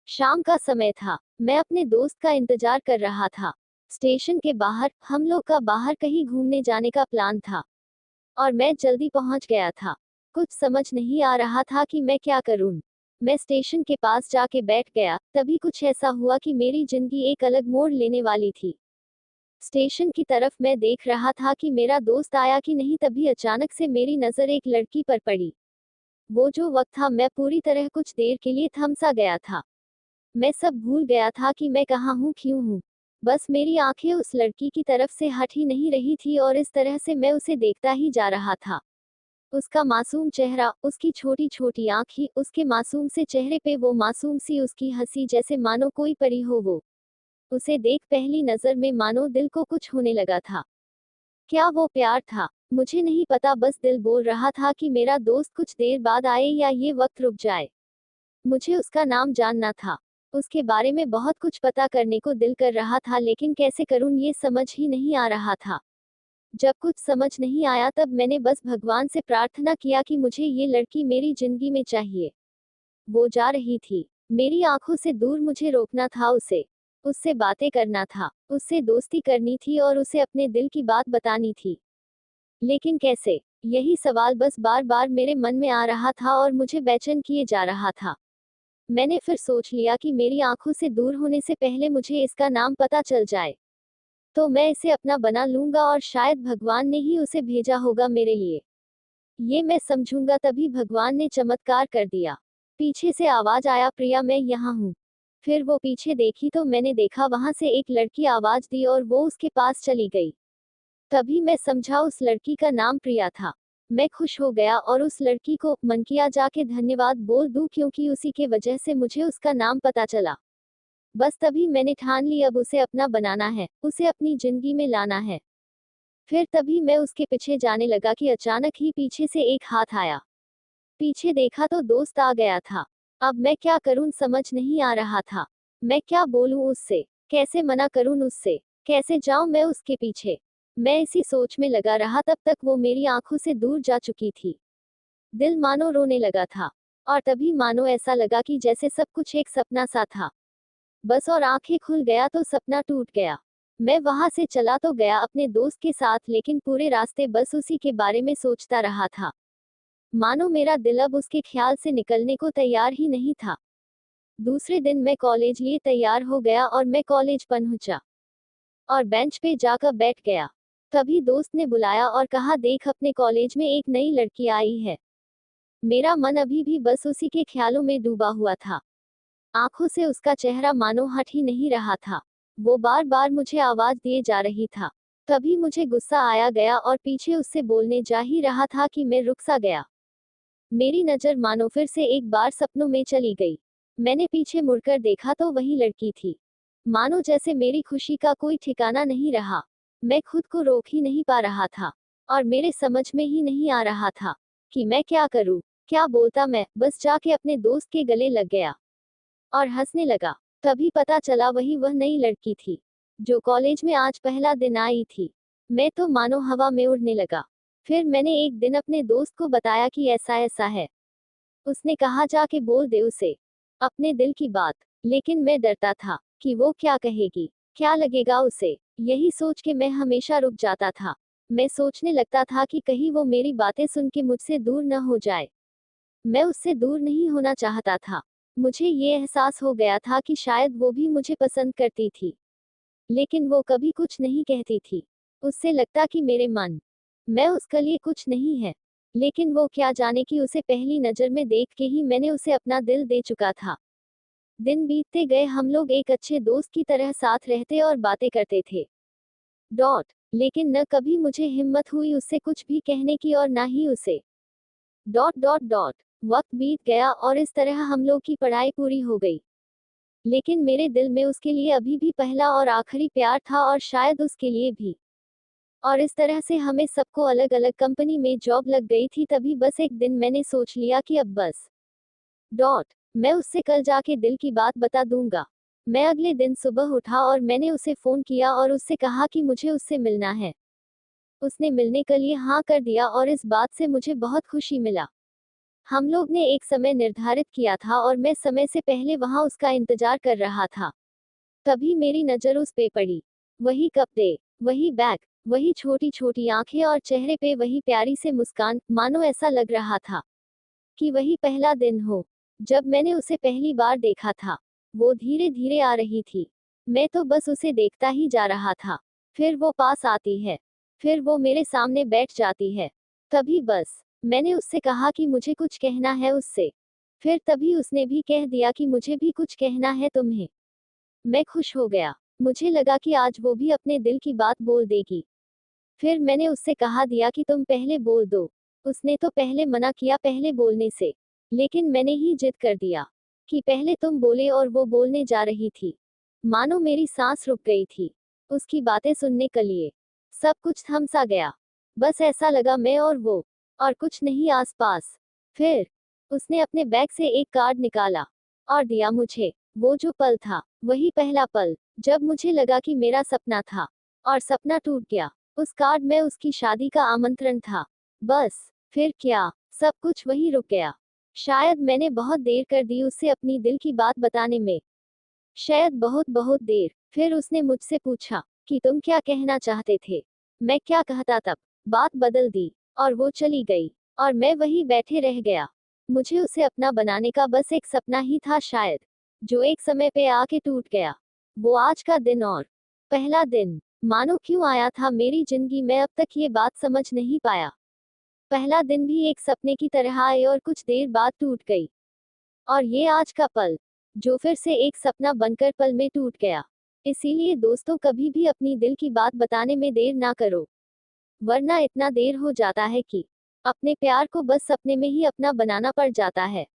शाम का समय था। मैं अपने दोस्त का इंतजार कर रहा था। स्टेशन के बाहर हम लोग का बाहर कहीं घूमने जाने का प्लान था और मैं जल्दी पहुंच गया था। कुछ समझ नहीं आ रहा था कि मैं क्या करूं। मैं स्टेशन के पास जाके बैठ गया, तभी कुछ ऐसा हुआ कि मेरी जिंदगी एक अलग मोड़ लेने वाली थी। स्टेशन की तरफ मैं देख रहा था कि मेरा दोस्त आया कि नहीं, तभी अचानक से मेरी नजर एक लड़की पर पड़ी। वो जो वक्त था, मैं पूरी तरह कुछ देर के लिए थम सा गया था। मैं सब भूल गया था कि मैं कहाँ हूँ, क्यों हूँ। बस मेरी आंखें उस लड़की की तरफ से हट ही नहीं रही थी और इस तरह से मैं उसे देखता ही जा रहा था। उसका मासूम चेहरा, उसकी छोटी छोटी आंखें, उसके मासूम से चेहरे पे वो मासूम सी उसकी हंसी, जैसे मानो कोई परी हो वो। उसे देख पहली नजर में मानो दिल को कुछ होने लगा था। क्या वो प्यार था? मुझे नहीं पता, बस दिल बोल रहा था कि मेरा दोस्त कुछ देर बाद आए या ये वक्त रुक जाए। मुझे उसका नाम जानना था। उसके बारे में बहुत कुछ पता करने को दिल कर रहा था, लेकिन कैसे करूं ये समझ ही नहीं आ रहा था। जब कुछ समझ नहीं आया तब मैंने बस भगवान से प्रार्थना किया कि मुझे ये लड़की मेरी जिंदगी में चाहिए। वो जा रही थी। मेरी आंखों से दूर मुझे रोकना था उसे। उससे बातें करना था, उससे दोस्ती करनी थी और उसे अपने दिल की बात बतानी थी। लेकिन कैसे? यही सवाल बस बार बार मेरे मन में आ रहा था और मुझे बेचैन किए जा रहा था। मैंने फिर सोच लिया कि मेरी आंखों से दूर होने से पहले मुझे इसका नाम पता चल जाए, तो मैं इसे अपना बना लूंगा और शायद भगवान ने ही उसे भेजा होगा मेरे लिए। ये मैं समझूंगा, तभी भगवान ने चमत्कार कर दिया। पीछे से आवाज आया, प्रिया मैं यहाँ हूँ। फिर वो पीछे देखी तो मैंने देखा वहां से एक लड़की आवाज दी और वो उसके पास चली गई। तभी मैं समझा उस लड़की का नाम प्रिया था। मैं खुश हो गया और उस लड़की को मन किया जाके धन्यवाद बोल दूं, क्योंकि उसी के वजह से मुझे उसका नाम पता चला। बस तभी मैंने ठान ली, अब उसे अपना बनाना है, उसे अपनी जिंदगी में लाना है। फिर तभी मैं उसके पीछे जाने लगा कि अचानक ही पीछे से एक हाथ आया। पीछे देखा तो दोस्त आ गया था। अब मैं क्या करूं समझ नहीं आ रहा था। मैं क्या बोलूं उससे, कैसे मना करूं उससे, कैसे जाऊं मैं उसके पीछे। मैं इसी सोच में लगा रहा, तब तक वो मेरी आंखों से दूर जा चुकी थी। दिल मानो रोने लगा था। और तभी मानो ऐसा लगा कि जैसे सब कुछ एक सपना सा था। बस और आंखें खुल गया तो सपना टूट गया। मैं वहां से चला तो गया अपने दोस्त के साथ, लेकिन पूरे रास्ते बस उसी के बारे में सोचता रहा था। मानो मेरा दिल अब उसके ख्याल से निकलने को तैयार ही नहीं था। दूसरे दिन मैं कॉलेज लिए तैयार हो गया और मैं कॉलेज पहुंचा और बेंच पे जाकर बैठ गया। तभी दोस्त ने बुलाया और कहा, देख अपने कॉलेज में एक नई लड़की आई है। मेरा मन अभी भी बस उसी के ख्यालों में डूबा हुआ था। आंखों से उसका चेहरा मानो हट ही नहीं रहा था। वो बार बार मुझे आवाज दिए जा रही था। तभी मुझे गुस्सा आया गया और पीछे उससे बोलने जा ही रहा था कि मैं रुक सा गया। मेरी नजर मानो फिर से एक बार सपनों में चली गई। मैंने पीछे मुड़कर देखा तो वही लड़की थी। मानो जैसे मेरी खुशी का कोई ठिकाना नहीं रहा। मैं खुद को रोक ही नहीं पा रहा था और मेरे समझ में ही नहीं आ रहा था कि मैं क्या करूं, क्या बोलता। मैं बस जाके अपने दोस्त के गले लग गया और हंसने लगा। तभी पता चला वही वह नई लड़की थी जो कॉलेज में आज पहला दिन आई थी। मैं तो मानो हवा में उड़ने लगा। फिर मैंने एक दिन अपने दोस्त को बताया कि ऐसा ऐसा है। उसने कहा, जाके बोल दे उसे अपने दिल की बात। लेकिन मैं डरता था कि वो क्या कहेगी, क्या लगेगा उसे। यही सोच के मैं हमेशा रुक जाता था। मैं सोचने लगता था कि कहीं वो मेरी बातें सुन के मुझसे दूर न हो जाए। मैं उससे दूर नहीं होना चाहता था। मुझे ये एहसास हो गया था कि शायद वो भी मुझे पसंद करती थी, लेकिन वो कभी कुछ नहीं कहती थी। उससे लगता कि मेरे मन मैं उसके लिए कुछ नहीं है। लेकिन वो क्या जाने कि उसे पहली नजर में देख के ही मैंने उसे अपना दिल दे चुका था। दिन बीतते गए, हम लोग एक अच्छे दोस्त की तरह साथ रहते और बातें करते थे। डॉट। लेकिन न कभी मुझे हिम्मत हुई उससे कुछ भी कहने की और ना ही उसे डॉट डॉट डॉट। वक्त बीत गया और इस तरह हम लोग की पढ़ाई पूरी हो गई। लेकिन मेरे दिल में उसके लिए अभी भी पहला और आखिरी प्यार था और शायद उसके लिए भी। और इस तरह से हमें सबको अलग अलग कंपनी में जॉब लग गई थी। तभी बस एक दिन मैंने सोच लिया कि अब बस डॉट। मैं उससे कल जाके दिल की बात बता दूंगा। मैं अगले दिन सुबह उठा और मैंने उसे फोन किया और उससे कहा कि मुझे उससे मिलना है। उसने मिलने के लिए हाँ कर दिया और इस बात से मुझे बहुत खुशी मिला। हम लोग ने एक समय निर्धारित किया था और मैं समय से पहले वहां उसका इंतजार कर रहा था। तभी मेरी नजर उस पे पड़ी। वही कपड़े, वही बैग, वही छोटी छोटी आंखें और चेहरे पे वही प्यारी से मुस्कान, मानो ऐसा लग रहा था कि वही पहला दिन हो जब मैंने उसे पहली बार देखा था। वो धीरे धीरे आ रही थी। मैं तो बस उसे देखता ही जा रहा था। फिर वो पास आती है। फिर वो मेरे सामने बैठ जाती है। तभी बस मैंने उससे कहा कि मुझे कुछ कहना है उससे। फिर तभी उसने भी कह दिया कि मुझे भी कुछ कहना है तुम्हें। मैं खुश हो गया। मुझे लगा कि आज वो भी अपने दिल की बात बोल देगी। फिर मैंने उससे कहा दिया कि तुम पहले बोल दो। उसने तो पहले मना किया पहले बोलने से। लेकिन मैंने ही जिद कर दिया कि पहले तुम बोले और वो बोलने जा रही थी। मानो मेरी सांस रुक गई थी उसकी बातें सुनने के लिए। सब कुछ थम सा गया। बस ऐसा लगा मैं और वो, और कुछ नहीं आसपास। फिर उसने अपने बैग से एक कार्ड निकाला और दिया मुझे। वो जो पल था, वही पहला पल जब मुझे लगा कि मेरा सपना था और सपना टूट गया। उस कार्ड में उसकी शादी का आमंत्रण था। बस फिर क्या, सब कुछ वहीं रुक गया। शायद मैंने बहुत देर कर दी उससे अपनी दिल की बात बताने में। शायद बहुत बहुत देर। फिर उसने मुझसे पूछा कि तुम क्या कहना चाहते थे। मैं क्या कहता तब। बात बदल दी और वो चली गई और मैं वहीं बैठे रह गया। मुझे उसे अपना बनाने का बस एक सपना ही था शायद, जो एक समय पे आके टूट गया। वो आज का दिन और पहला दिन मानो क्यों आया था मेरी जिंदगी में, अब तक ये बात समझ नहीं पाया। पहला दिन भी एक सपने की तरह आए और कुछ देर बाद टूट गई। और ये आज का पल, जो फिर से एक सपना बनकर पल में टूट गया। इसीलिए दोस्तों, कभी भी अपनी दिल की बात बताने में देर ना करो, वरना इतना देर हो जाता है कि अपने प्यार को बस सपने में ही अपना बनाना पड़ जाता है।